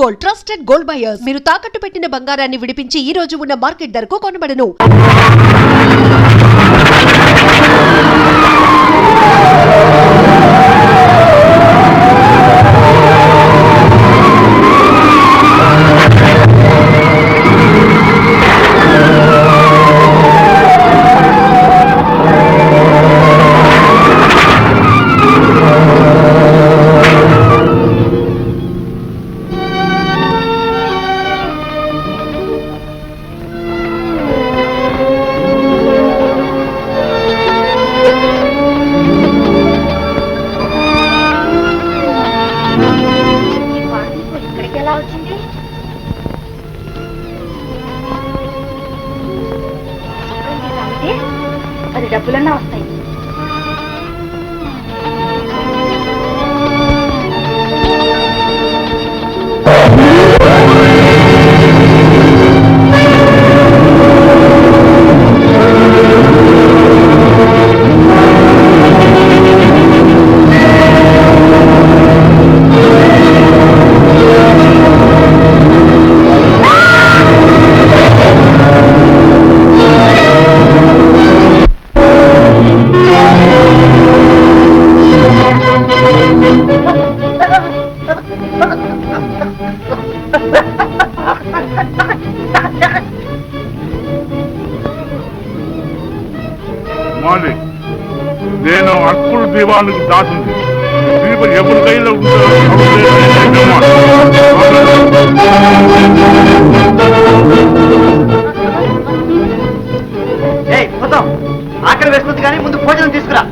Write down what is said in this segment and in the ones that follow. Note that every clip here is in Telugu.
Gold trusted gold buyers. మీరు తాకట్టు పెట్టిన బంగారాన్ని విడిపించి ఈ రోజు ఉన్న మార్కెట్ ధరకు కొనబడను. అది డబ్బులన్నా వస్తాయి. నేను అప్పుడు దీవానికి దాచింది దీపం ఎవరి కైలో ఉంటుందో ఆకలి వేసుకుంది కానీ ముందు భోజనం తీసుకురా.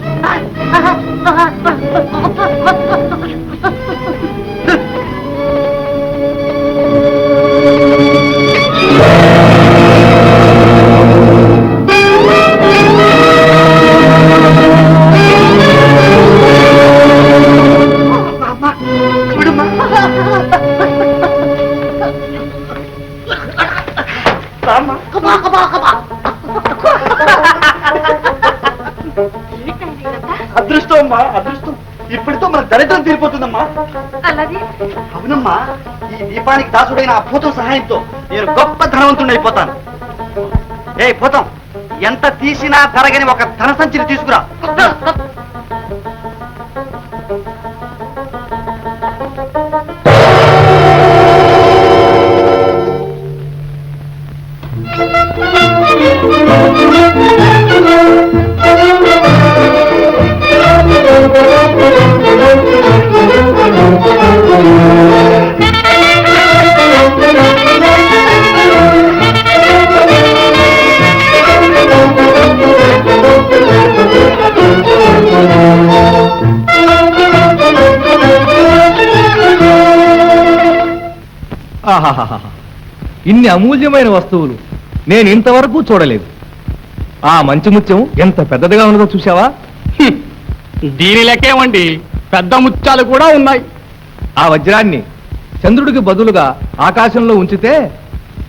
అదృష్టం అమ్మా, అదృష్టం. ఇప్పటితో మన దరిద్రం తీరిపోతుందమ్మా. అవునమ్మా, ఈ దీపానికి దాసుడైన ఆ భూతం సహాయంతో నేను గొప్ప ధనవంతుడిని అయిపోతాను. భూతం, ఎంత తీసినా తరగని ఒక ధన సంచిని తీసుకురా. ఇన్ని అమూల్యమైన వస్తువులు నేను ఇంతవరకు చూడలేదు. ఆ మంచి ముత్యం ఎంత పెద్దదిగా ఉన్నదో చూసావా? దీని లెక్కేమండి, పెద్ద ముత్యాలు కూడా ఉన్నాయి. ఆ వజ్రాన్ని చంద్రుడికి బదులుగా ఆకాశంలో ఉంచితే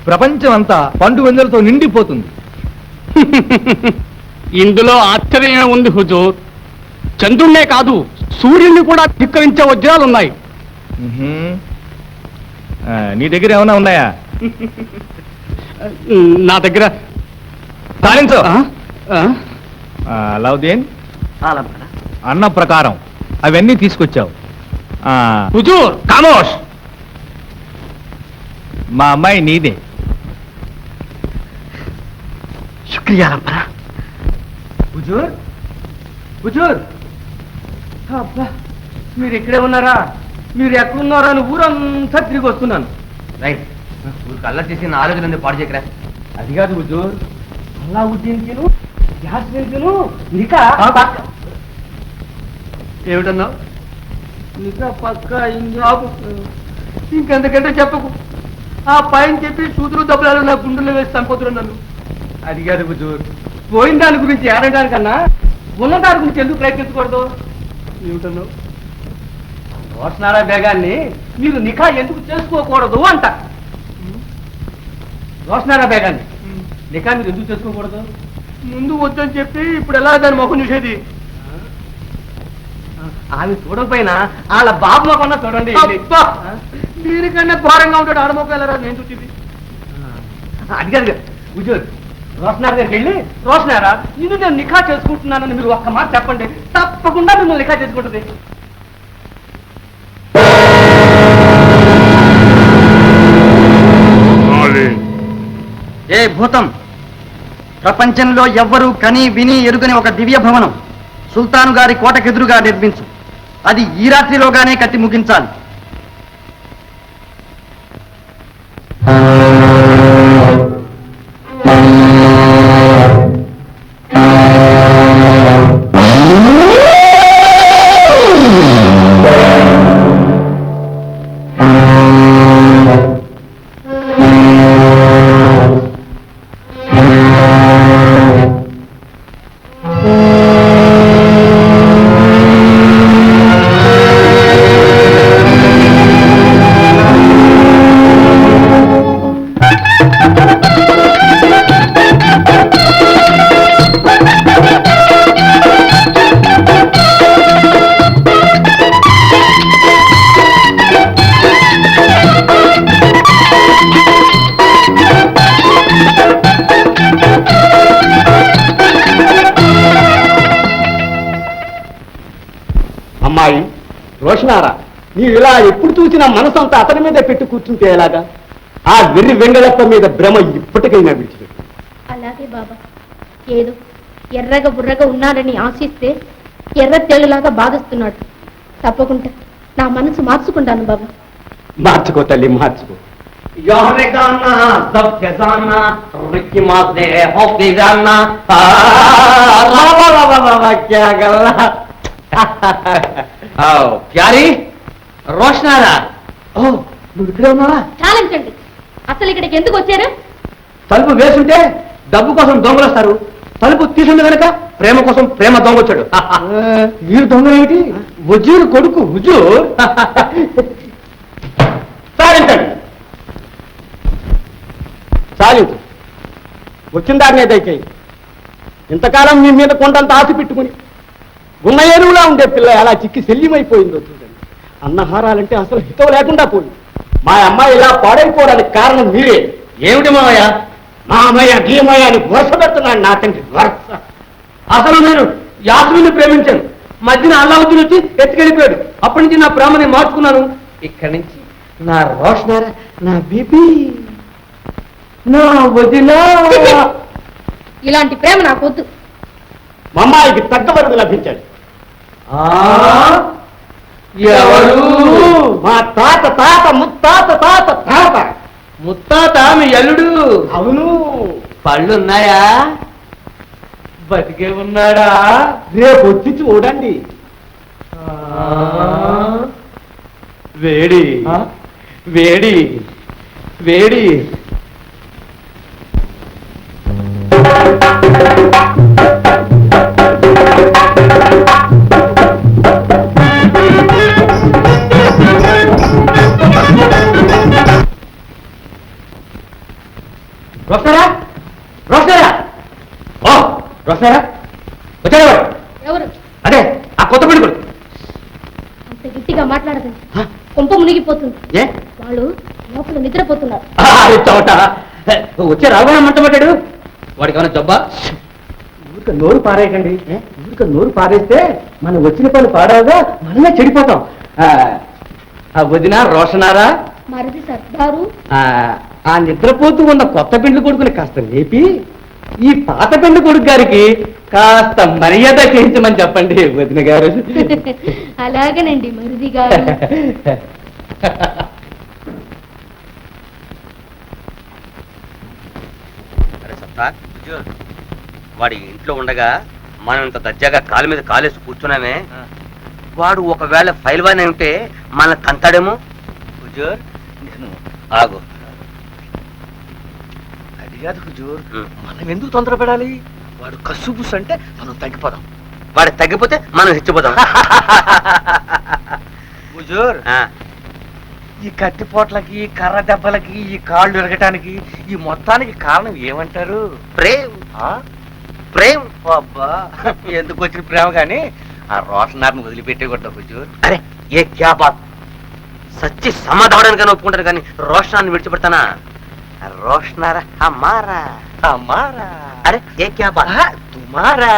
ప్రపంచం అంతా పండు వెందులతో నిండిపోతుంది. ఇందులో ఆశ్చర్యమే ఉంది హుజూర్. చంద్రుణ్ణే కాదు, సూర్యుడిని కూడా ధిక్కరించే వజ్రాలున్నాయి. నీ దగ్గర ఏమైనా ఉన్నాయా? నా దగ్గర సాధించు. లౌదీన్, అన్న ప్రకారం అవన్నీ తీసుకొచ్చావు. హుజూర్, ఖామోష్. మా అమ్మాయి నీదే. శుక్రియా. హుజూర్, హుజూర్, అబ్బా, మీరు ఇక్కడే ఉన్నారా? మీరు ఎక్కడున్నారా అని ఊరంతా తిరిగి వస్తున్నాను. రైట్, ఊరు కల్లా చేసి నా ఆలోచన పాడు చేయకరా. అది కాదు హుజూర్, అల్లావుద్దీన్ తిను, యాస్మిన్ తిను, నికా ఏమిటన్నావు? నికా పక్క ఇంకెంతకంటే చెప్పకు. ఆ పైన చెప్పి సూదులు దెబ్బలు నా గుండెల్లో వేసి చంపుతున్నాను నన్ను. అది కాదు హుజూర్, పోయిన దాని గురించి ఏడడానికన్నా ఉన్న దాని గురించి ఎందుకు ప్రయత్నించకూడదు? ఏమిటన్నావు? రోషనారా బేగాన్ని మీరు నిఖా ఎందుకు చేసుకోకూడదు అంట. రోషనారా బేగాన్ని నిఖా మీరు ఎందుకు చేసుకోకూడదు? ముందు వద్దని చెప్పి ఇప్పుడు ఎలా దాని మొహం చూసేది? ఆమె చూడకపోయినా వాళ్ళ బాబు మొక్కన్నా చూడండి. దీనికన్నా ఘోరంగా ఉంటాడు ఆడమొక్కలరా నేను చూసింది. అది కాదు ఉజూర్, రోషనార్ దగ్గరికి వెళ్ళి రోషనారా నేను నిఖా చేసుకుంటున్నానని మీరు ఒక్క మాట చెప్పండి, తప్పకుండా మిమ్మల్ని నిఖా చేసుకుంటుంది. ఏ భూతం, ప్రపంచంలో ఎవ్వరూ కని విని ఎరుగని ఒక దివ్య భవనం సుల్తాను గారి కోటకెదురుగా నిర్మించు. అది ఈ రాత్రిలోగానే కట్టి ముగించాలి. అమ్మాయి రోషనారా, నీవు ఇలా ఎప్పుడు చూసినా మనసంతా అతని మీద పెట్టి కూర్చుంటే ఎలాగా? ఆ వెర్రి వెంగళప్ప మీద భ్రమ ఇప్పటికైనా విడిచిపెట్టు. అలాగే బాబా, ఏదో ఎర్రగా బుర్రగా ఉన్నాడని ఆశిస్తే ఎర్ర తేలులాగా బాధిస్తున్నాడు. తప్పకుండా నా మనసు మార్చుకుంటాను బాబా. మార్చుకో తల్లి, మార్చుకో. ప్యారీ, రోషనారా, ఓ నువ్వు ఇక్కడే ఉన్నావా? చాలించండి, అసలు ఇక్కడికి ఎందుకు వచ్చారు? తలుపు వేసుంటే డబ్బు కోసం దొంగలు వస్తారు, తలుపు తీసుండే కనుక ప్రేమ కోసం ప్రేమ దొంగ వచ్చాడు. మీరు దొంగ ఏమిటి? వజూరు కొడుకు హుజూర్. సాధించండి, సాధించు. వచ్చిన దాన్నే దయచేయి. ఇంతకాలం మీ మీద కొండంత ఆశ పెట్టుకుని ఉన్న ఏరువులా ఉండే పిల్ల అలా చిక్కి శల్యమైపోయిందో చూడండి. అన్నహారాలంటే అసలు హితం లేకుండా పోయింది. మా అమ్మాయి ఇలా పాడైపోవడానికి కారణం మీరే. ఏమిటి మావయ్య? మా అమ్మయ్య గీమయ్య అని వరుస పెడుతున్నాడు నా తండ్రి వరుస. అసలు నేను యాస్మిని ప్రేమించాను, మధ్యన అల్లావుద్దీన్ వచ్చి ఎత్తుకెళ్ళిపోయాడు. అప్పటి నుంచి నా ప్రేమని మార్చుకున్నాను. ఇక్కడి నుంచి నా రోషనారా, నా బీబీ, నా వదినా. ఇలాంటి ప్రేమ నాకు వద్దు. మా అమ్మాయికి తగ్గ వరకు లభించాడు. ఎవరు? మా తాత తాత ముత్తాత తాత తాత. ముత్తాత మీ అల్లుడు? అవును. పళ్ళున్నాయా? బతికే ఉన్నాడా? రేపు వచ్చి చూడండి. వేడి వేడి వేడి. రోషనారా, రోషనారా, ఓ రోషనారా, వచ్చాడు. ఎవరు? అదే ఆ కొత్త పెళ్లి కొడుకు. అంత గట్టిగా మాట్లాడదండి, కొంప మునిగిపోతుంది. ఏ వాళ్ళు లోపల నిద్రపోతున్నారు. చోట వచ్చే రాఘవ మంటపడ్డాడు. వాడికి ఏమైనా జబ్బా? ఊరిక నోరు పారేయకండి. ఊరిక నోరు పారేస్తే మనం వచ్చిన పని పాడాగా మనమే చెడిపోతాం. వదిన రోషనారా, మరిది సర్దారు. ఆ నిద్రపోతూ ఉన్న కొత్త పెండ్లి కొడుకుని కాస్త లేపి ఈ పాత పెండ్లి కొడుకు గారికి కాస్త మర్యాద చేయించమని చెప్పండి వదిన గారు. అలాగేనండి మరిది గారు. వాడి ఇంట్లో ఉండగా మనం ఇంత దర్జాగా కాలు మీద కాలేసి కూర్చున్నామే, వాడు ఒకవేళ ఫైల్ వానే ఉంటే మనల్ని తంతాడేమో. హుజూర్ నేను ఆగు. అది కాదు హుజూర్, మనం ఎందుకు తొందరపడాలి? వాడు కస్సుబుస్ అంటే మనం తగ్గిపోదాం. వాడు తగ్గిపోతే మనం హెచ్చిపోదాం. హుజూర్, ఈ కత్తిపోట్లకి, కర్ర దెబ్బలకి, ఈ కాళ్ళు ఎరగటానికి, ఈ మొత్తానికి కారణం ఏమంటారు? ప్రేమ్. ప్రేమ్. అబ్బా, ఎందుకు వచ్చిన ప్రేమ కానీ ఆ రోషనార్ని వదిలిపెట్టేకూడదు హుజూర్. అరే ఏ క్యా బాత్, సచ్చి సమాధానానికైనా ఒప్పుకుంటాను కానీ రోషనాన్ని విడిచిపెడతానా? రోషనారా హమారా హమారా, అరే ఏ క్యా బాత్ తుమారా.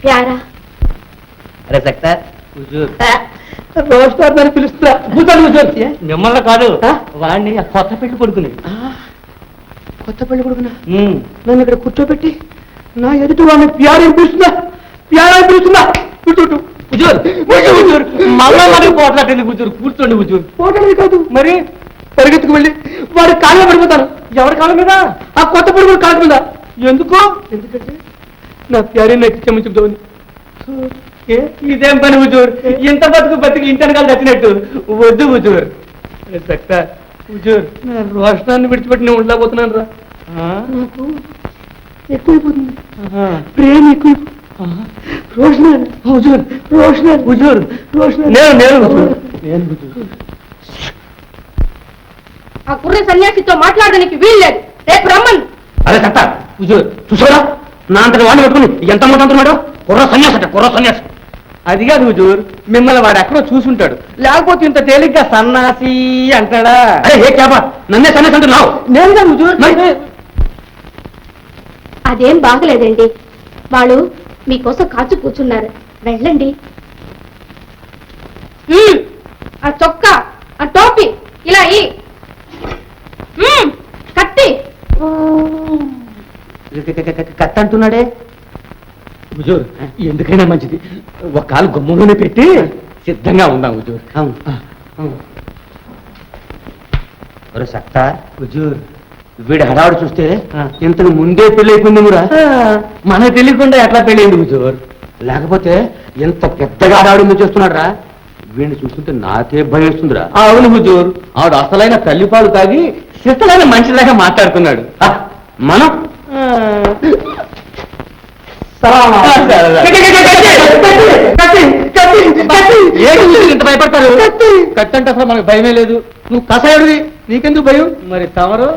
ప్యారా అరే సక్తార్ హుజూర్, రోస్టర్ అని పిలుస్తున్నా కూర్చోండి హుజూర్. మిమ్మల్ని కాదు వాడిని ఆ కొత్త పెళ్లి కొడుకుని. కొత్త పెళ్లి కొడుకునా? నన్ను ఇక్కడ కూర్చోబెట్టి నా ఎదుటి వాడిని ప్యారని పిలుస్తున్నా, ప్యారని పిలుస్తున్నా. కూర్చోటు హుజూర్, హుజూర్, మళ్ళా మరి పోట్లాటండి హుజూర్. కూర్చోండి హుజూర్. పోటీ కాదు మరి పరిగెత్తుకు వెళ్ళి వాడి కాళ్ళ పడిపోతాను. ఎవరి కాలం మీద? ఆ కొత్త పెళ్లి కొడుకు కాళ్ళ మీద. ఎందుకు? ఎందుకంటే నా ప్యారని నాకు క్షమించుకుంటామని. ఇదేం పని హుజూర్, ఇంత బతికి ఇంటనకాలు తెచ్చినట్టు. వద్దు హుజూర్. సక్తా హుజూర్, నా రోషనాన్ని విడిచిపెట్టి నేను ఉండలేకపోతున్నాను రా. నాకు ఎక్కువైపోతుంది, ప్రేమ ఎక్కువైపోతుంది. రోషనాన్ హుజూర్, రోషనాన్ హుజూర్, రోషనాన్ నేను హుజూర్. ఆ కుర్ర సన్యాసితో మాట్లాడడానికి వీల్లేదు. రేపు రమ్మను. అరే సక్తా హుజూర్, చూసారా నా అంతటి వాడిని పెట్టుకుని ఎంత మాట్లాడుతున్నాడు? కుర్ర సన్యాసట, కుర్ర సన్యాసి. అది కాదు హుజూర్, మిమ్మల్ని వాడు ఎక్కడో చూసుంటాడు, లేకపోతే ఇంత తేలిగ్గా సన్నాసి అంటాడా? అరే ఏ క్యాబా, నన్నే సన్యాసి అంటున్నావు? నేను కాదు హుజూర్. అదేం బాగలేదండి. వాళ్ళు మీకోసం కాచు కూర్చున్నారు. వెళ్ళండి. ఆ చొక్కా, ఆ టోపీ ఇలా కత్తి. కత్తి అంటున్నాడే హుజూర్. ఎందుకైనా మంచిది ఒక కాలు గుమ్మంలోనే పెట్టి సిద్ధంగా ఉందాం హుజూర్. ఒరే సక్తా హుజూర్, వీడి హడావుడు చూస్తే ఇంతకు ముందే పెళ్లి అయిపోయిందిరా. మనకు తెలియకుండా ఎట్లా పెళ్ళైంది హుజూర్? లేకపోతే ఎంత పెద్దగా హడావుడు చేస్తున్నాడు రా. వీడిని చూస్తుంటే నాకే భయం వేస్తుందిరా. అవును హుజూర్, ఆవిడ అసలైన తల్లిపాలు తాగి శిస్తలైన మనిషిలాగా మాట్లాడుతున్నాడు. మనం ఇంత భయపడతారు? కత్తి అంటే అసలు మనకు భయమే లేదు. నువ్వు కసాయుడివి, నీకెందుకు భయం? మరి తమరు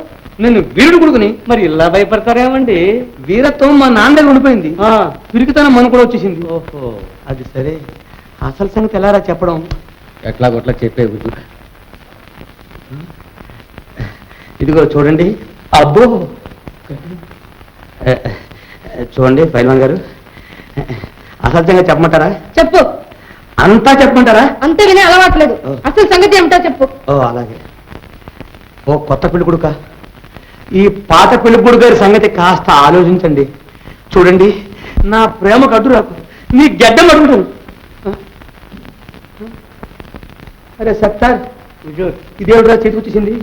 నేను వీరుడు కొడుకుని మరి ఇలా భయపడతారేమండి? వీరత్వం మా నాన్న దగ్గర ఉండిపోయింది, పిరికితనం మనం కూడా వచ్చేసింది. ఓహో అది సరే. అసలు సంగతి ఎలారా చెప్పడం? ఎట్లా గొట్లా చెప్పే గుర్తు. ఇదిగో చూడండి. అబ్బో చూడండి పైల్వాన్ గారు, అసత్యంగా చెప్పమంటారా? చెప్పు. అంతా చెప్పమంటారా? అంతే వినే అలవాట్లేదు. అసలు సంగతి ఏమిటో చెప్పు. ఓ అలాగే. ఓ కొత్త పెళ్లి కొడుక, ఈ పాత పెళ్లి కొడుకు గారి సంగతి కాస్త ఆలోచించండి. చూడండి, నా ప్రేమకు అడ్డు రాకు, నీ గడ్డం అడుగుతాను. అరే సత్తార్, ఇదేవిడరా చేతికి వచ్చేసింది?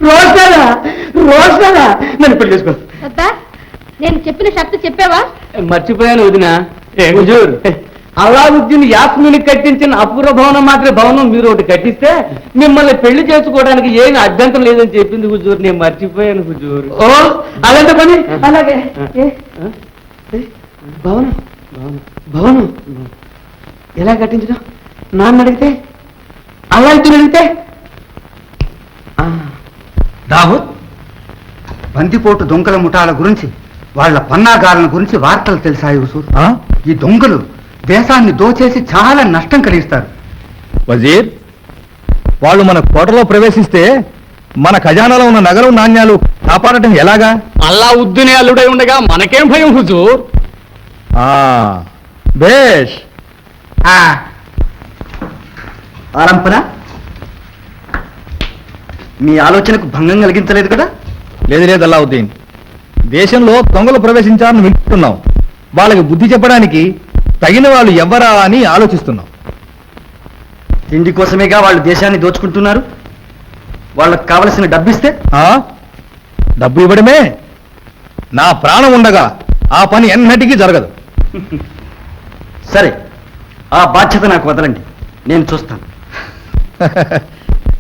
రోషనా, రోషనా, నన్ను పెళ్లి చేసుకో. నేను చెప్పిన షర్తు చెప్పావా? మర్చిపోయాను వదిన. హుజూర్, అలావుద్దీన్ యాస్మిని కట్టించిన అపూర్వ భవనం మాత్రమే భవనం మీరు ఒకటి కట్టిస్తే మిమ్మల్ని పెళ్లి చేసుకోవడానికి ఏమి అభ్యంతరం లేదని చెప్పింది హుజూర్. నేను మర్చిపోయాను హుజూర్. ఓ అదంత పని. అలాగే భవనం, భవనం ఎలా కట్టించడం? నాన్న అడిగితే, అలావుద్దీన్ అడిగితే? దావూద్, బందిపోటు దొంగల ముఠాల గురించి, వాళ్ళ పన్నాగాలను గురించి వార్తలు తెలిసాయి హుజూర్. ఈ దొంగలు దేశాన్ని దోచేసి చాలా నష్టం కలిగిస్తారు. వజీర్, వాళ్ళు మన కోటలో ప్రవేశిస్తే మన ఖజానాలో ఉన్న నగరం నాణ్యాలు కాపాడటం ఎలాగా? అల్లావుద్దీనే అల్లుడై ఉండగా మనకేం భయం హుజూర్? బేష్. ఆరంపన మీ ఆలోచనకు భంగం కలిగించలేదు కదా? లేదు లేదు అల్లావుద్దీన్, దేశంలో దొంగలు ప్రవేశించారని వింటున్నాం. వాళ్ళకి బుద్ధి చెప్పడానికి తగిన వాళ్ళు ఎవ్వరా అని ఆలోచిస్తున్నాం. తిండి కోసమేగా వాళ్ళు దేశాన్ని దోచుకుంటున్నారు. వాళ్ళకు కావలసిన డబ్బిస్తే? డబ్బు ఇవ్వడమే. నా ప్రాణం ఉండగా ఆ పని ఎన్నటికీ జరగదు. సరే, ఆ బాధ్యత నాకు వదలండి, నేను చూస్తాను.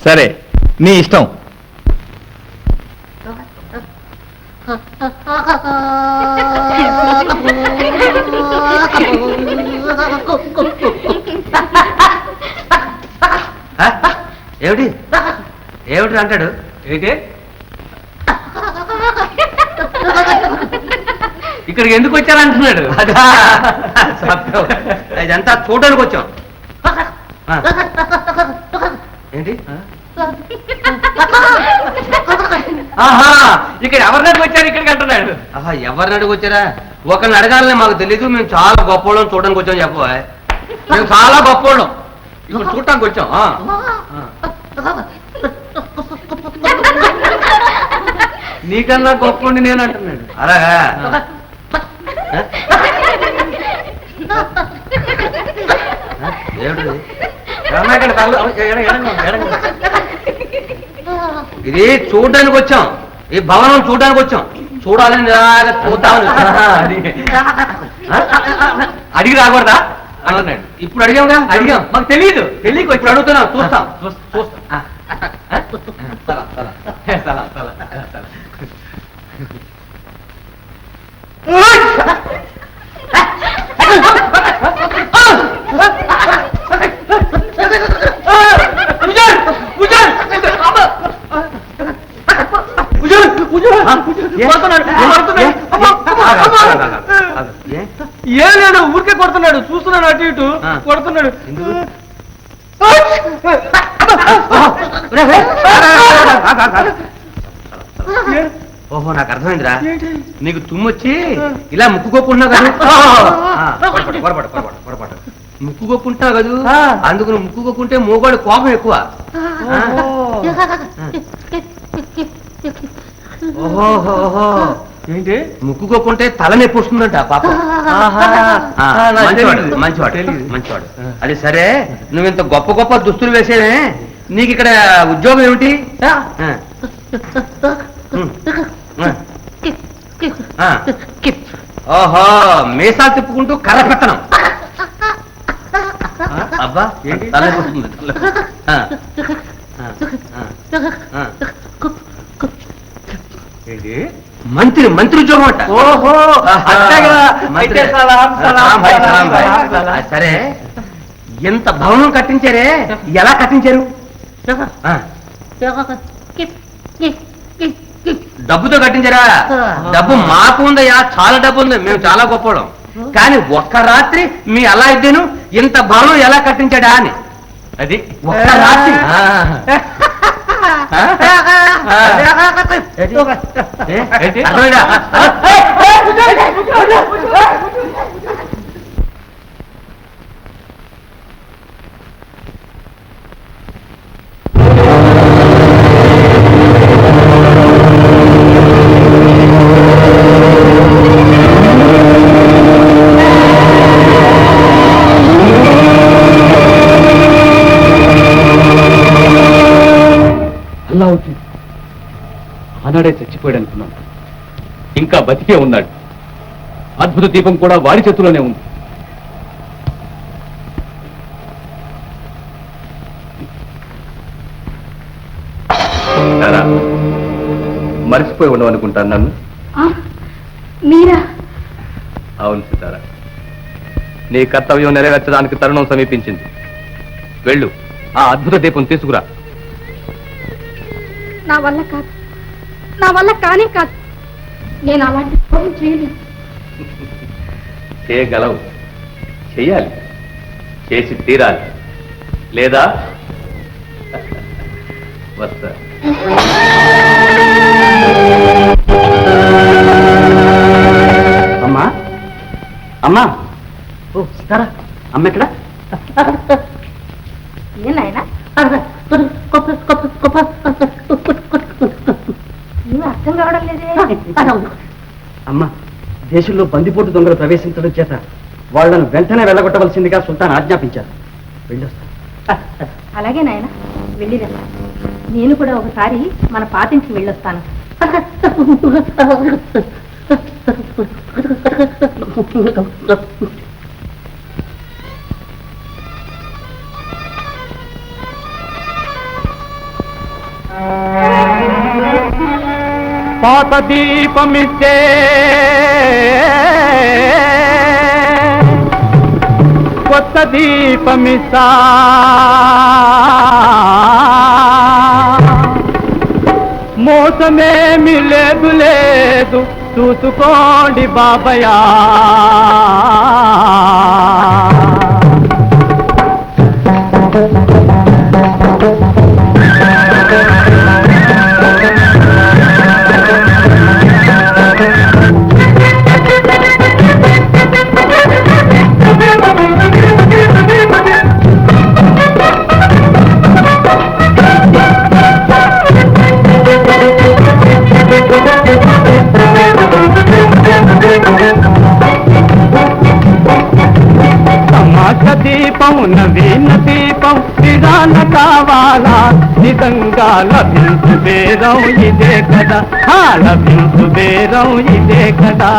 సరే, నీ ఇష్టం. ఏమిటి ఏమిటి అంటాడు? ఏంటి? ఇక్కడికి ఎందుకు వచ్చారంటున్నాడు. అదా సత్యం. ఇదంతా చూడడానికి వచ్చాం. ఏంటి ఆహా, ఇక్కడ ఎవరినడికి వచ్చారు ఇక్కడికి అంటున్నాడు. ఆహా, ఎవరిని అడిగి వచ్చారా? ఒకరిని అడగాలని మాకు తెలీదు. మేము చాలా గొప్పవాళ్ళం, చూడడానికి వచ్చాం. చెప్పు, మేము చాలా గొప్పవాళ్ళం, ఇప్పుడు చూడటానికి వచ్చాం. నీకన్నా గొప్పండి నేను అంటున్నాడు. అలాగా ఏమిటి ఇది? చూడడానికి వచ్చాం, ఈ భవనం చూడడానికి వచ్చాం. చూడాలని చూద్దామని. అడిగి రాకూడదా అంటున్నాడు. ఇప్పుడు అడిగాంగా. అడిగాం, మాకు తెలియదు. తెలియక ఇప్పుడు అడుగుతున్నాం, చూస్తాం. చూస్తాం. ఏం లేదు, ఊరికే కొడుతున్నాడు. చూస్తున్నాడు, అటు ఇటు కొడుతున్నాడు. ఓహో, నాకు అర్థమైందిరా. నీకు తుమ్మొచ్చి ఇలా ముక్కుకోకుంటున్నావు కదా. పొరపాటు ముక్కుకోకుంటున్నావు కదా, అందుకు నువ్వు ముక్కుకోకుంటే మూగోడు కోపం ఎక్కువ. ఓహో, ఏంటి? ముక్కుకోకుంటే తల నొప్పి వస్తుందంట పాపం. మంచివాడు. అది సరే, నువ్వు ఇంత గొప్ప గొప్ప దుస్తులు వేసేనే, నీకు ఇక్కడ ఉద్యోగం ఏమిటి? ఓహో, మీసాలు తిప్పుకుంటూ కర్ర పెట్టడం. అబ్బా, ఏంటి తల నొప్పి వస్తుంది. ఏంటి? మంత్రి ఉద్యోగం అంట. ఓహో, సరే, ఎంత భవనం కట్టించారే, ఎలా కట్టించారు? డబ్బుతో కట్టించారా? డబ్బు మాకు ఉందయ్యా, చాలా డబ్బు ఉంది, మేము చాలా గొప్పవాళ్ళం. కానీ ఒక్క రాత్రి మీ అలా ఇద్దరు ఇంత భవనం ఎలా కట్టించాడా అని. అది ఒక్క రాత్రి. అర్థమైందా? అల్లావుద్దీన్ ఆనాడే చచ్చిపోయాడు అనుకున్నాను. ఇంకా బతికే ఉన్నాడు. అద్భుత దీపం కూడా వారి చేతిలోనే ఉంది. మర్చిపోయి ఉండవు అనుకుంటాను నన్ను. మీరా? అవును సితారా, నీ కర్తవ్యం నెరవేర్చడానికి తరుణం సమీపించింది. వెళ్ళు, ఆ అద్భుత దీపం తీసుకురా. నా వల్ల కాదు, నా వల్ల కానే కాదు. నేను అలాంటి ద్రోహం చేయలేదు. చేయగలవు, చెయ్యాలి, చేసి తీరాలి. లేదా వస్తా. అమ్మా, అమ్మా. ఓ సీతారా, అమ్మ ఎక్కడ? ఏనాయనా నువ్వు అర్థం కావడం లేదే. అమ్మా, దేశంలో బందిపోటు దొంగలు ప్రవేశించడం చేత వాళ్ళను వెంటనే వెళ్ళగొట్టవలసిందిగా సుల్తాన్ ఆజ్ఞాపించారు. వెళ్ళొస్తా. అలాగే నాయన, వెళ్ళిరా. నేను కూడా ఒకసారి మన పాతింటికి వెళ్ళొస్తాను. పాత దీపమిస్తే కొత్త దీపమిస్తా, మోసమేమి లేదు లేదు చూసుకోండి బాబయ్యా. సమాజ దీపం నవీన దీపం విధాన కావాలా, నిజంగా లభించు బేరం ఇదే కదా, లభించు బేరం ఇదే కదా.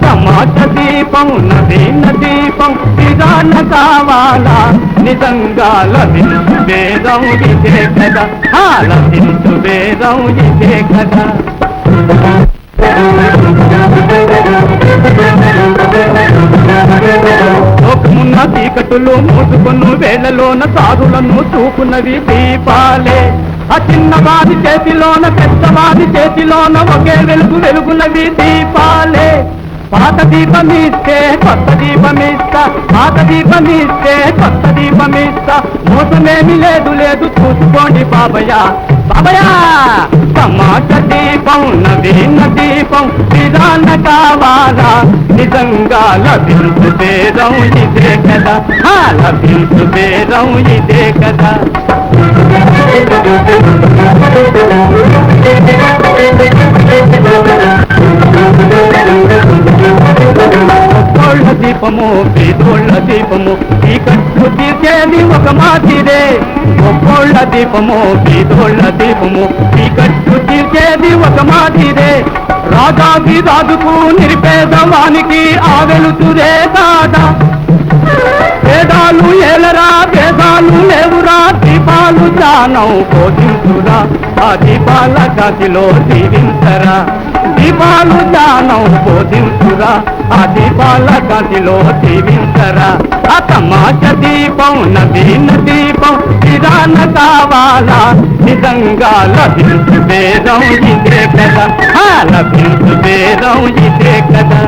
సమాజ దీపం నవీన దీపం విధాన కావాలా, నిజంగా లభించు బేరం ఇదే కదా, లభించు బేరం ఇదే కదా. లోకమున్న చీకటులు మోసుకొను వేళలోన సాధులను చూపున్నవి దీపాలే. ఆ చిన్నవాడి చేతిలోన పెద్దవాడి చేతిలోన ఒకే వెలుగు వెలుగునవి దీపాలే. పాత దీపమిస్తే కొత్త దీపమిస్తా, పాత దీపమిస్తే కొత్త దీపమిస్తా, మోసమేమి లేదు లేదు చూసుకోండి బాబయ్యా. బాబయ్యా సమాజ దీపం నవీన దీపం విధాన కావాలా, నిజంగా లభించు బేరం ఇదే కదా, లభించు బేరం ఇదే కదా. ఒక్కోళ్ళ దీపము పేదోళ్ళ దీపము చీకట్లు తీర్చేది ఒక మాదిరే. ఒక్కోళ్ళ దీపము పేదోళ్ళ దీపము చీకట్లు తీర్చేది ఒక మాదిరే. రాజాకి రాజుకు నిరుపేదవానికి ఆ వెలుతురే కాదా. వేదాలు ఏలరా వేదాలు లేవురా, దీపాలు జానం బోధించురా, ఆ దీపాల గదిలో దీవించరా. దీపాలు జానం బోధించురా, ఆ దీపాల గదిలో దీవించరా. ఆ సమాజ దీపం నవీన దీపం విధాన కావాలా, నిజంగా లభించు బేరం ఇదే కదా, లభించు బేరం ఇదే కదా.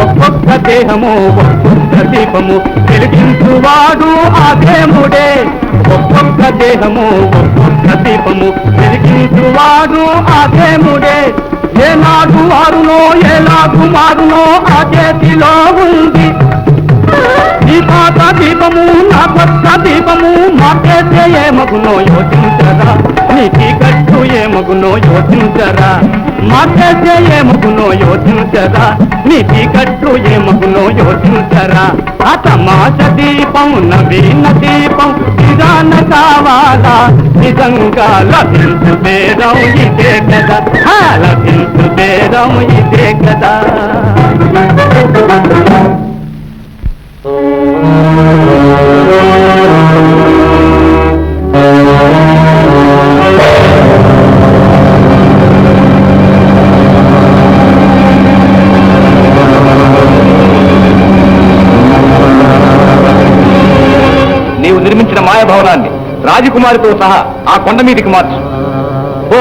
ఒక్కొక్క దేహము ఒక్కొక్క దీపము వెలిగించువాడు ఆ దేవుడే. ఒక్కొక్క దేహము ఒక్కొక్క దీపము వెలిగించువాడు ఆ దేవుడే. ఏనాడు వారునో ఏలాగు మారునో ఆ చేతిలో ఉంది. ఈ పాత దీపము నా కొత్త దీపము మాకేసే ఏమగునో యోచించరా, నీకి గట్టు ఏమగునో యోచించరా. మాకేసే ఏమగునో యోచించరా, నీకి గట్టు ఏమగునో యోచించరా. ఆ సమాజ దీపం నవీన దీపం విధాన కావాలా, నిజంగా లభించు బేరం ఇదే కదా, లభించు బేరం ఇదే కదా. నీవు నిర్మించిన మాయభవనాన్ని రాజకుమారితో సహా ఆ కొండ మీదికి మార్చు. ఓ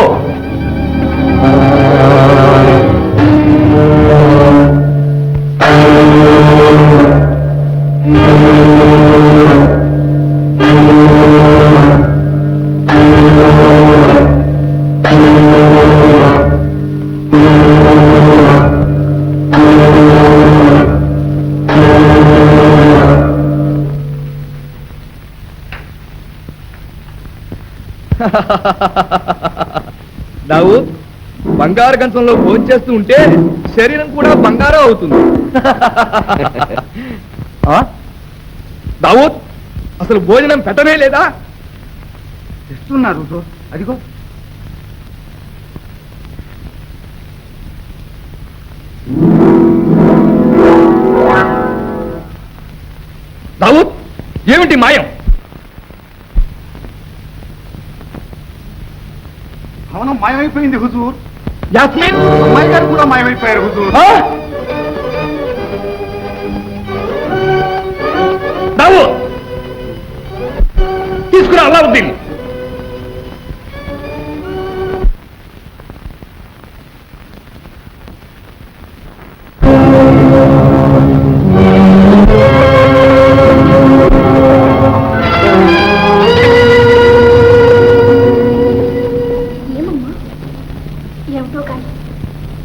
దావూద్, బంగారు గంచంలో భోంచేస్తూ ఉంటే శరీరం కూడా బంగారం అవుతుంది. దావూద్, అసలు భోజనం పెట్టనే లేదా? తెస్తున్నారు అదిగో. దావూద్, ఏమిటి మాయం? భవనం మాయమైపోయింది హుజూర్. యాస్మిన్, అమ్మాయి గారు కూడా మాయమైపోయారు హుజూర్. అలావుద్దీన్. ఏమమ్మా ఏమిటో కానీ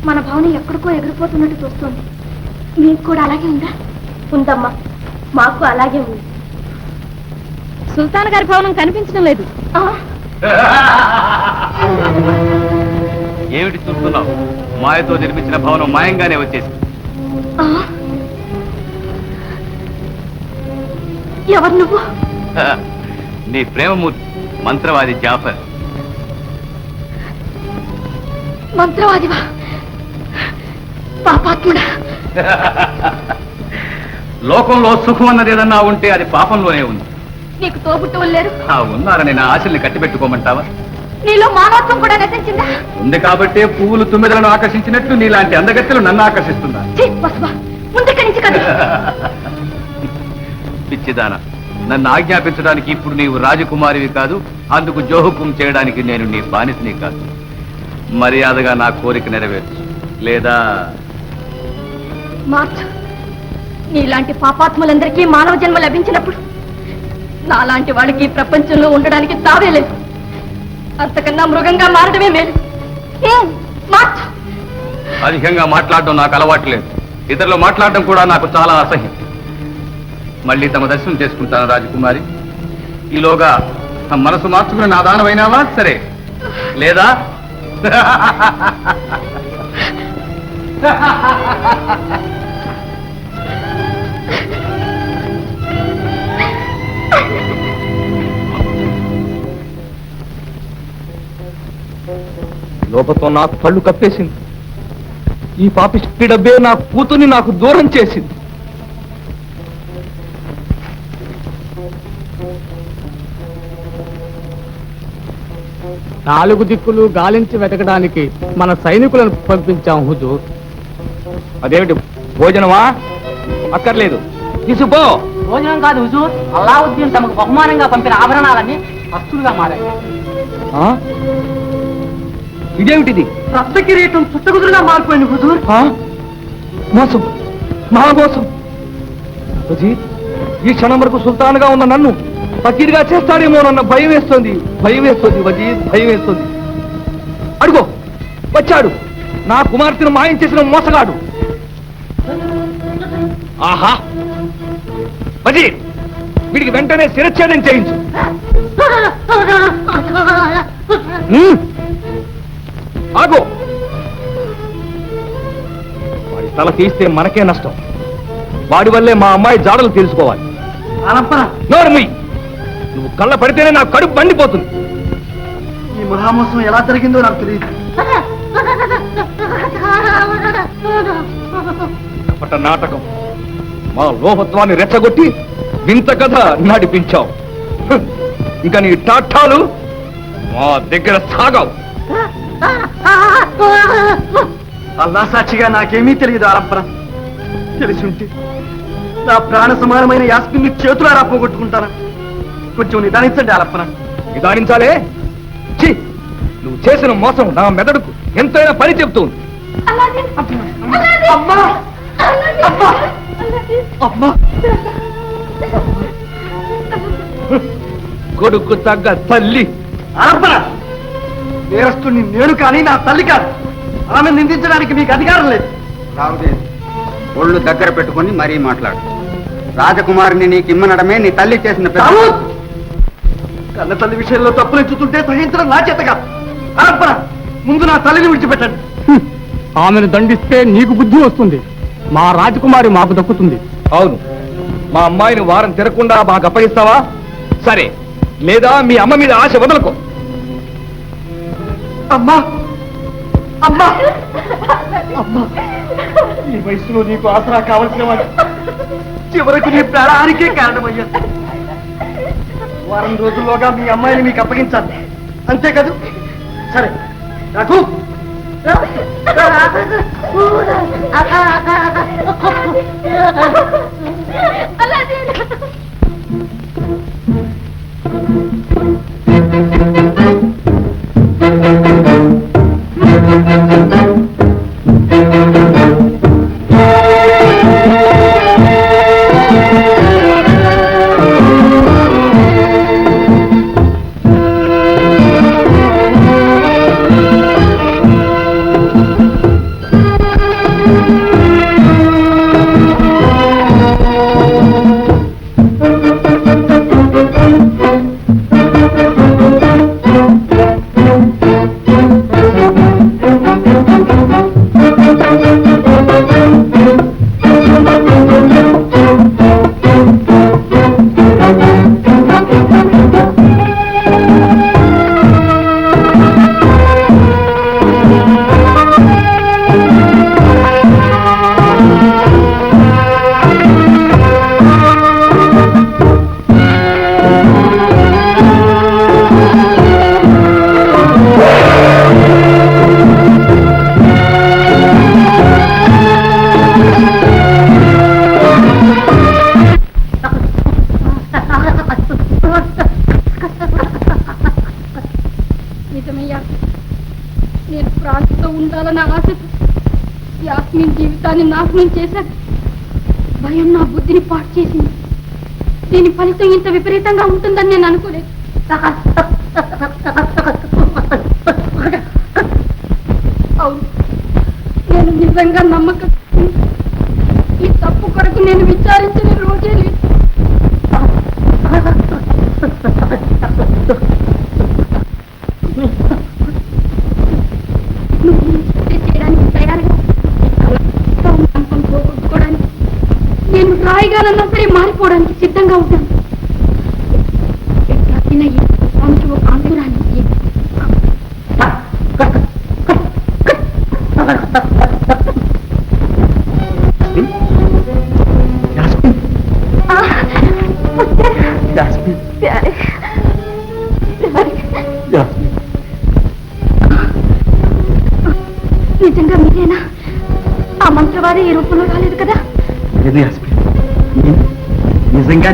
మన భావన ఎక్కడికో ఎగిరిపోతున్నట్టు చూస్తోంది. మీకు కూడా అలాగే ఉందా? ఉందమ్మా, మాకు అలాగే ఉంది. సుల్తాన్ గారి భవనం కనిపించడం లేదు. ఏమిటి చూస్తున్నావు? మాయతో నిర్మించిన భవనం మాయంగానే వచ్చేసి. ఎవరు నువ్వు? నీ ప్రేమమూర్తి మంత్రవాది జాఫర్. మంత్రవాదివా? పాపాత్ముడా? లోకంలో సుఖం అన్నది ఏదన్నా ఉంటే అది పాపంలోనే ఉంది. నీకు తోబుట్టువులు లేరు? ఉన్నారని నా ఆశల్ని కట్టిపెట్టుకోమంటావా? నీలో మానవత్వం కూడా నశించిందా? ఉంది కాబట్టే పువ్వులు తుమ్మెదలను ఆకర్షించినట్టు నీలాంటి అందగత్తెలు నన్ను ఆకర్షిస్తున్నా. ముందుక్కడి నుంచి కదా. పిచ్చిదాన, నన్ను ఆజ్ఞాపించడానికి ఇప్పుడు నీవు రాజకుమారివి కాదు, అందుకు జోహుకుం చేయడానికి నేను నీ బానిసని కాదు. మర్యాదగా నా కోరిక నెరవేర్చు, లేదా మార్చు. నీలాంటి పాపాత్ములందరికీ మానవ జన్మ లభించినప్పుడు నాలాంటి వాడికి ప్రపంచంలో ఉండడానికి తావే లేదు. అంతకన్నా మృగంగా మారడమే మేలు. మార్చు. అధికంగా మాట్లాడడం నాకు అలవాట్లేదు. ఇతరులు మాట్లాడడం కూడా నాకు చాలా అసహ్యం. మళ్ళీ తమ దర్శనం చేసుకుంటాను రాజకుమారి. ఈలోగా మనసు మార్చుకుని నా దానమైనావా సరే, లేదా లోపతో నాకు కళ్ళు కప్పేసింది. ఈ పాపిష్టి డబ్బే నా కూతుర్ని నాకు దూరం చేసింది. నాలుగు దిక్కులు గాలించి వెతకడానికి మన సైనికులను పంపించాం హుజూర్. అదేమిటి భోజనమా? అక్కర్లేదు, తీసుకుపో. భోజనం కాదు హుజూర్, అల్లావుద్దీన్ తమకు బహుమానంగా పంపిన ఆభరణాలన్నీ వస్తువులుగా మారాయి. ఇదేమిటిది? రక్త కిరీటం చుట్టకుదురుగా మారిపోయింది హుజూర్. మోసం, మహామోసం. ఈ క్షణం వరకు సుల్తాన్గా ఉన్న నన్ను ఫకీర్గా చేస్తాడేమోనన్న భయం వేస్తుంది, భయం వేస్తుంది వజీద్, భయం వేస్తుంది. అడుగో, వచ్చాడు నా కుమార్తెను మాయం చేసిన మోసగాడు. ఆహా, వజీద్, వీడికి వెంటనే శిరచ్ఛేదం చేయించు. ఆగో, వాడి తల తీస్తే మనకే నష్టం. వాడి వల్లే మా అమ్మాయి జాడలు తెలుసుకోవాలి. నోర్మి, నువ్వు కళ్ళ పడితేనే నాకు కడుపు మండిపోతుంది. ఈ మహామోసం ఎలా జరిగిందో నాకు తెలియదు. కపట నాటకం, మా లోహత్వాన్ని రెచ్చగొట్టి వింత కథ నడిపించావు. ఇంకా నీ టాఠాలు మా దగ్గర సాగవు. అల్లా సాక్షిగా నాకేమీ తెలియదు ఆరంపర. తెలిసి ఉంటే నా ప్రాణ సమానమైన యాస్మిన్ని చేతులారా పోగొట్టుకుంటాను. కొంచెం నిదానించండి ఆలప్పన. నిదానించాలే? ఛీ, నువ్వు చేసిన మోసం నా మెదడుకు ఎంతైనా పని చెప్తుంది. కొడుకు తగ్గ తల్లి. ఆలప్పన, నేరస్తుని నేను కానీ నా తల్లి కాదు. ఆమె నిందించడానికి మీకు అధికారం లేదు. రావుదేవి, ఒళ్ళు దగ్గర పెట్టుకుని మరీ మాట్లాడు. రాజకుమారిని నీకు ఇమ్మనడమే నీ తల్లి చేసిన కన్న తల్లి విషయంలో తప్పులెచ్చుతుంటే సహించడం నా చేత కాదు. ఆలప్పన, ముందు నా తల్లిని విడిచిపెట్టండి. ఆమెను దండిస్తే నీకు బుద్ధి వస్తుంది. మా రాజకుమారి మాకు దక్కుతుంది. అవును, మా అమ్మాయిని వారం తిరగకుండా మాకు అప్పగిస్తావా? సరే, లేదా మీ అమ్మ మీద ఆశ వదలకు. అమ్మా, అమ్మా, అమ్మా, ఈ వయసులో నీకు ఆసరా కావలసిన వాడు చివరకు నీ ప్రాణానికే కారణమయ్యా. వారం రోజుల్లోగా మీ అమ్మాయిని మీకు అప్పగించాలి, అంతే కదూ? సరే, నాకు అలా నిజమయ్యా, నేను ప్రాణంతో ఉండాలని ఆశతో యాస్మిన్ జీవితాన్ని నాశనం చేశాను. భయం నా బుద్ధిని పాటు చేసింది. దీని ఫలితం ఇంత విపరీతంగా ఉంటుందని నేను అనుకోలేదు. అవును, నేను నిజంగా నమ్మకం. ఈ తప్పు కొరకు నేను విచారించిన రోజే లేదు. చేయడానికి తయారుగా పోగొట్టుకోవడానికి నేను రాయిగానన్నా సరే మారిపోవడానికి సిద్ధంగా ఉంటాను. స్వామికి ఒక అంకురాన్ని నిజంగా మీరేనా? ఆ మంత్రవాది ఈ రూపంలో రాలేదు కదా? నిజంగా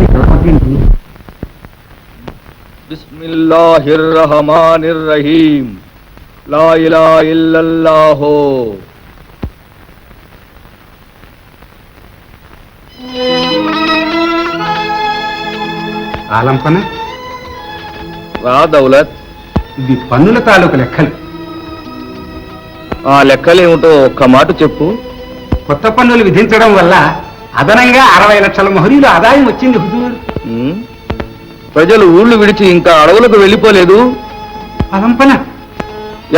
బిస్మిల్లాహిర్ రహమానిర్ రహీం. లా ఇలాహా ఇల్లల్లాహు. ఆలంపన రా దౌలత్. ఇది పన్నుల తాలూకు లెక్కలు. ఆ లెక్కలేమిటో ఒక్క మాట చెప్పు. కొత్త పన్నులు విధించడం వల్ల అదనంగా 60 లక్షల మొహరీలు ఆదాయం వచ్చింది హుజూర్. ప్రజలు ఊళ్ళు విడిచి ఇంకా అడవులకు వెళ్ళిపోలేదు. ఆలంపన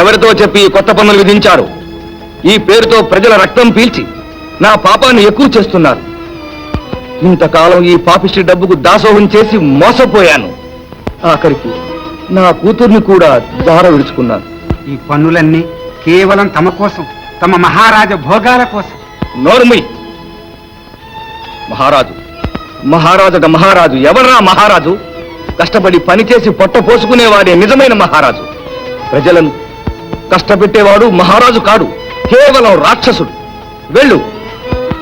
ఎవరితో చెప్పి కొత్త పన్నులు విధించారు? ఈ పేరుతో ప్రజల రక్తం పీల్చి నా పాపాన్ని ఎక్కువ చేస్తున్నారు. ఇంతకాలం ఈ పాపిష్టి డబ్బుకు దాసోహం చేసి మోసపోయాను. ఆఖరికి నా కూతుర్ని కూడా దార విడుచుకున్నాను. ఈ పన్నులన్నీ కేవలం తమ కోసం, తమ మహారాజ భోగాల కోసం. నోరుమి. మహారాజు మహారాజట మహారాజు ఎవరా మహారాజు? కష్టపడి పనిచేసి పొట్ట పోసుకునేవాడే నిజమైన మహారాజు. ప్రజలను కష్టపెట్టేవాడు మహారాజు కాడు, కేవలం రాక్షసుడు. వెళ్ళు,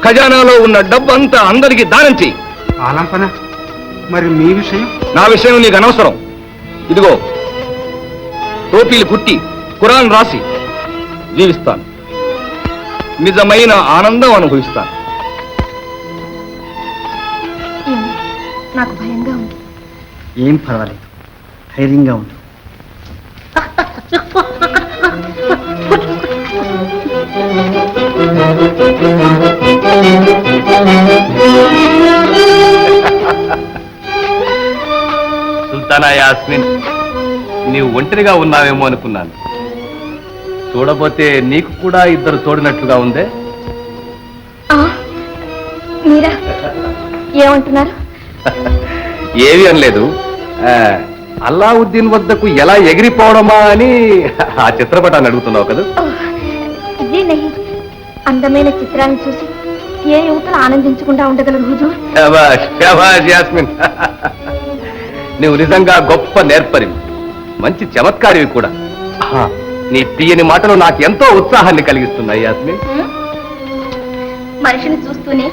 ఖజానాలో ఉన్న డబ్బంతా అందరికీ దానం చెయ్యి. ఆలంపన మరి మీ విషయం? నా విషయం నీకు అనవసరం. ఇదిగో టోపీలు కుట్టి ఖురాన్ రాసి జీవిస్తాను. నిజమైన ఆనందం అనుభవిస్తాను. నాకు భయంగా ఉంది. ఏం పర్వాలేదు, ధైర్యంగా ఉంది. సుల్తానా యాస్మిన్, నీవు ఒంటరిగా ఉన్నావేమో అనుకున్నాను. చూడబోతే నీకు కూడా ఇద్దరు తోడినట్లుగా ఉందే. మీరా? ఏమంటున్నారు? ఏవి అనలేదు. అల్లావుద్దీన్ వద్దకు ఎలా ఎగిరిపోవడమా అని ఆ చిత్రపటాన్ని అడుగుతున్నావు కదా. ఇదే నహి, అందమైన చిత్రాన్ని చూసి ఏ యువతలు ఆనందించకుండా ఉండగలరు హుజూర్. శభాష్, శభాష్ యాస్మిన్. నువ్వు నిజంగా గొప్ప నేర్పరి, మంచి చమత్కారివి కూడా. నీ తీయని మాటలు నాకు ఎంతో ఉత్సాహాన్ని కలిగిస్తున్నాయి యాస్మిన్. మనిషిని చూస్తూనే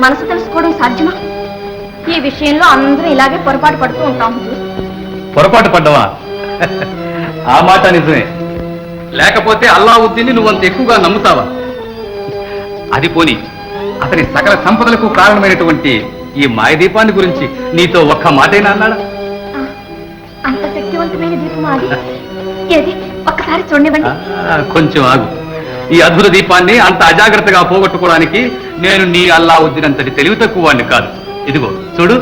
మనసు తెలుసుకోవడం సాధ్యమా? ఈ విషయంలో అందరూ ఇలాగే పొరపాటు పడుతూ ఉంటాం హుజూర్. పొరపాటు పడ్డవా? ఆ మాట నిజమే. లేకపోతే అల్లావుద్దీన్ని నువ్వంత ఎక్కువగా నమ్ముతావా? అది పోని అతని సకల సంపదలకు కారణమైనటువంటి ఈ మాయదీపాన్ని గురించి నీతో ఒక్క మాటైనా అన్నాడా? అంత శక్తివంతమైన దీపం అది ఏది ఒక్కసారి చూడనివ్వండి. కొంచెం ఆగు. ఈ అద్భుత దీపాన్ని అంత అజాగ్రత్తగా పోగొట్టుకోవడానికి నేను నీ అల్లావుద్దీన్ అంతటి తెలివి తక్కువ వాడిని కాదు. ఇదిగో చూడు.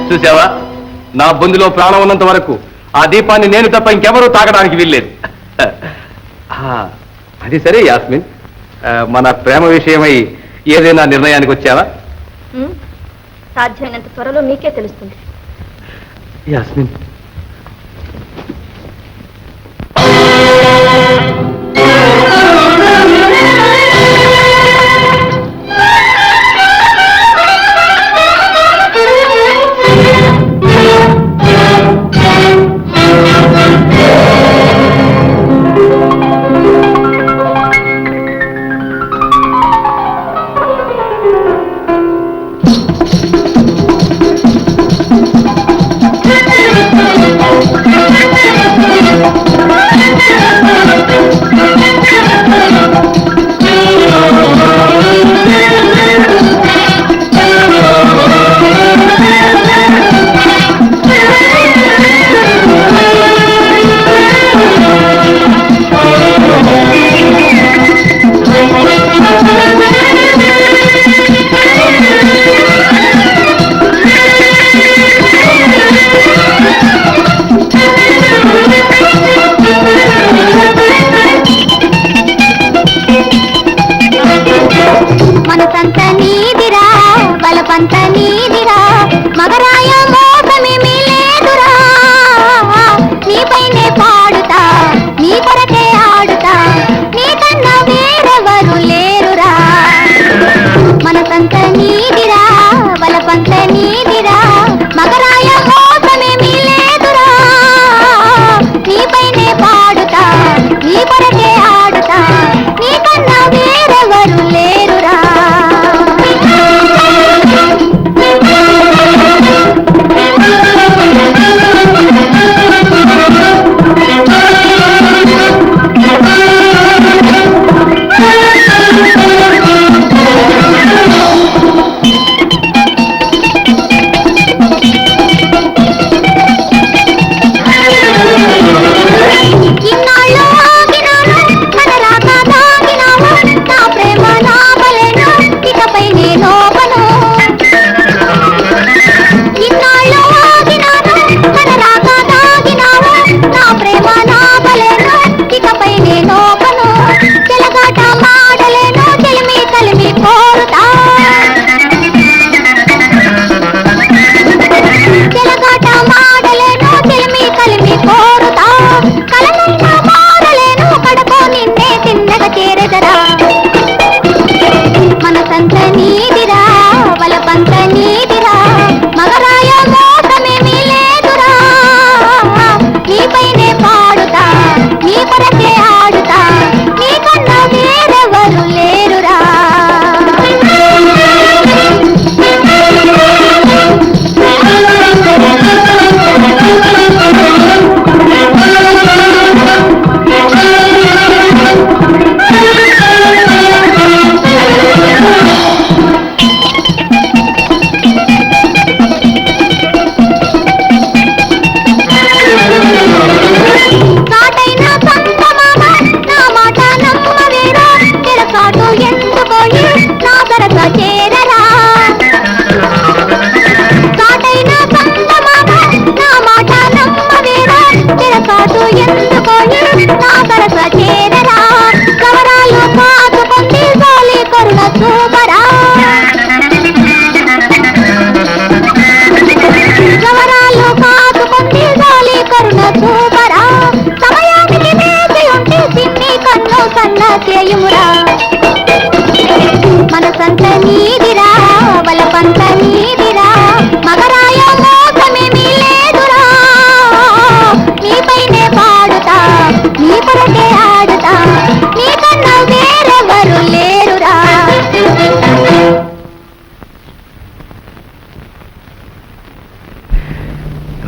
చూసావా, నా బొందులో ప్రాణం ఉన్నంత వరకు ఆ దీపాన్ని నేను తప్ప ఇంకెవరూ తాగడానికి వీల్లేదు. అది సరే యాస్మిన్, మన ప్రేమ విషయమై ఏదైనా నిర్ణయానికి వచ్చావా? సాధ్యమైనంత త్వరలో మీకే తెలుస్తుంది. యాస్మిన్,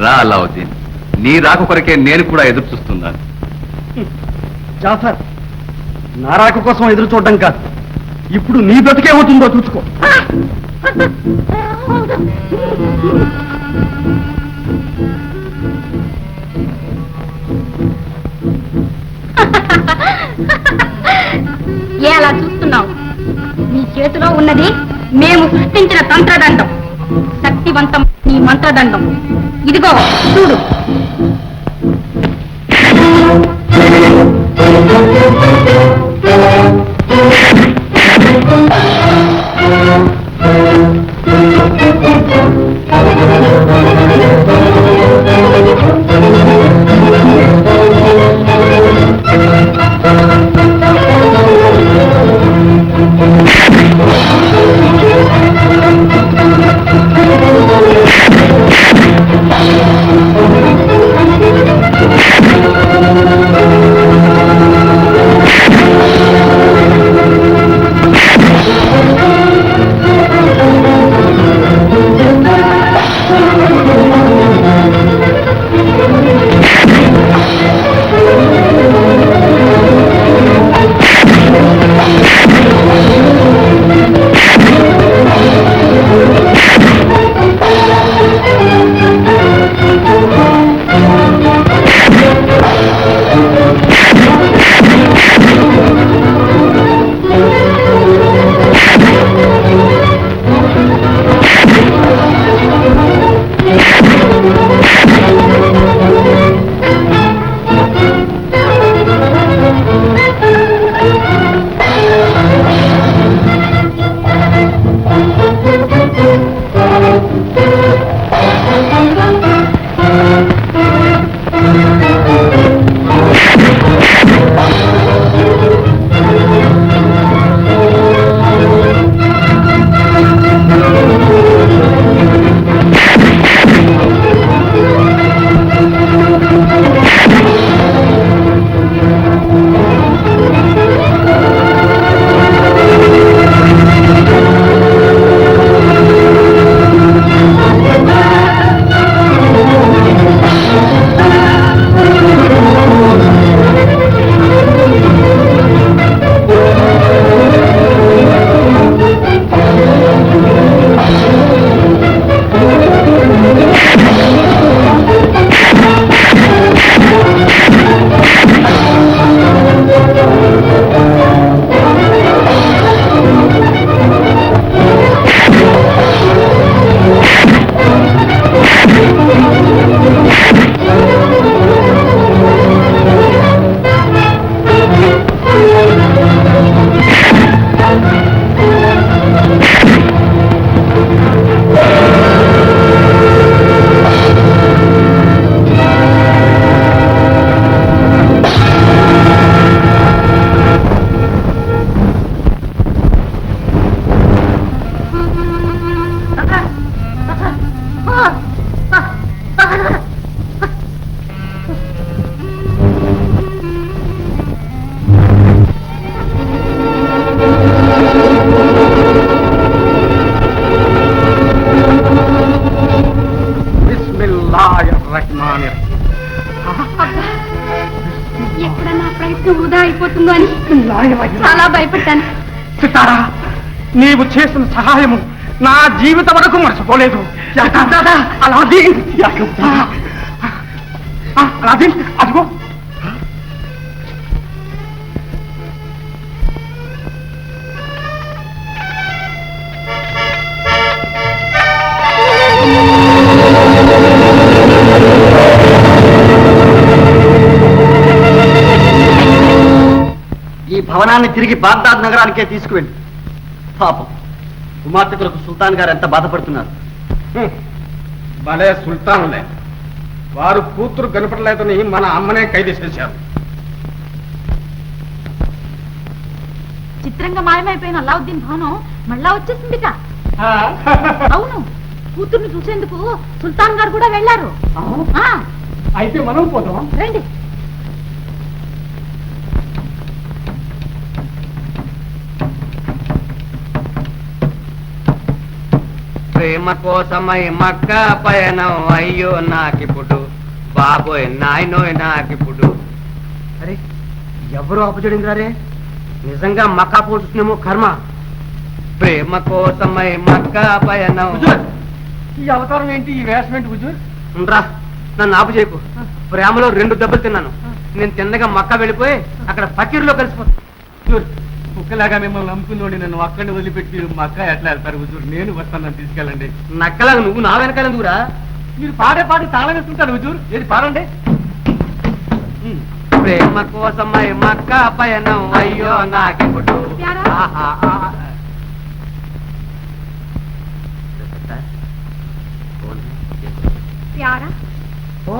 రా అలావుద్దీన్, నీ రాక కొరకే నేను కూడా ఎదురు చూస్తున్నాను. జాఫర్, నారాకు కోసం ఎదురు చూడడం కాదు, ఇప్పుడు నీ బ్రతికేమవుతుందో చూసుకో. ఏ అలా చూస్తున్నావు? నీ చేతిలో ఉన్నది మేము సృష్టించిన తంత్రదండం, శక్తివంతం నీ మంత్రదండం. ఇదిగో చూడు. ఎక్కడ నా ప్రయత్నం వృధా అయిపోతుందో అని చాలా భయపడ్డాను. సితారా, నీవు చేసిన సహాయము నా జీవితం వరకు మర్చిపోలేదు. అలాదీన్, అలాదీన్, అదిగో ఈ భవనాన్ని తిరిగి బాగ్దాద్ నగరానికే తీసుకువెళ్ళి. పాపం కుమార్తె కొరకు సుల్తాన్ గారు ఎంత బాధపడుతున్నారు. భలే సుల్తాన్లే, వారు కూతురు కనపడలేదని మన అమ్మనే ఖైదు చేశారు. చిత్రంగా మాయమైపోయిన అల్లావుద్దీన్ భవనం మళ్ళా వచ్చేసిందిట. అవును, కూతుర్ని చూసేందుకు సుల్తాన్ గారు కూడా వెళ్ళారు. అయితే మనం పోదాం, రండి. ప్రేమ కోసమై మక్క పయనం అయ్యో నాకిప్పుడు బాబోయ్ నాయనోయ్ నాకిప్పుడు. అరే ఎవరు అపజడిందిరారే, నిజంగా మక్కా పోతున్నామో కర్మ. ప్రేమ కోసమై మక్కా పయనం. ఈ అవతారం ఏంటి, ఈ వేషం ఏంటి హుజూర్? రా నన్ను ఆపు చేయకు. ప్రేమలో 2 దెబ్బలు తిన్నాను. నేను తిన్నగా మక్కా వెళ్ళిపోయి అక్కడ ఫకీర్లో కలిసిపోతాను. హుజూర్ కుక్కలాగా మిమ్మల్ని నమ్ముకుందండి, నన్ను అక్కడిని వదిలిపెట్టి మక్కా ఎట్లా వెళ్తారు హుజూర్? నేను వస్తాను, తీసుకెళ్ళండి. నక్కలాగా నువ్వు నా వెనకాల ఎందుకురా? మీరు పాడే పాడి తాళం వేస్తుంటారు హుజూర్, ఏది పాడండి. ప్రేమ కోసమై మక్కా పయనం అయ్యో నాకిప్పుడు. ప్యారా ఓ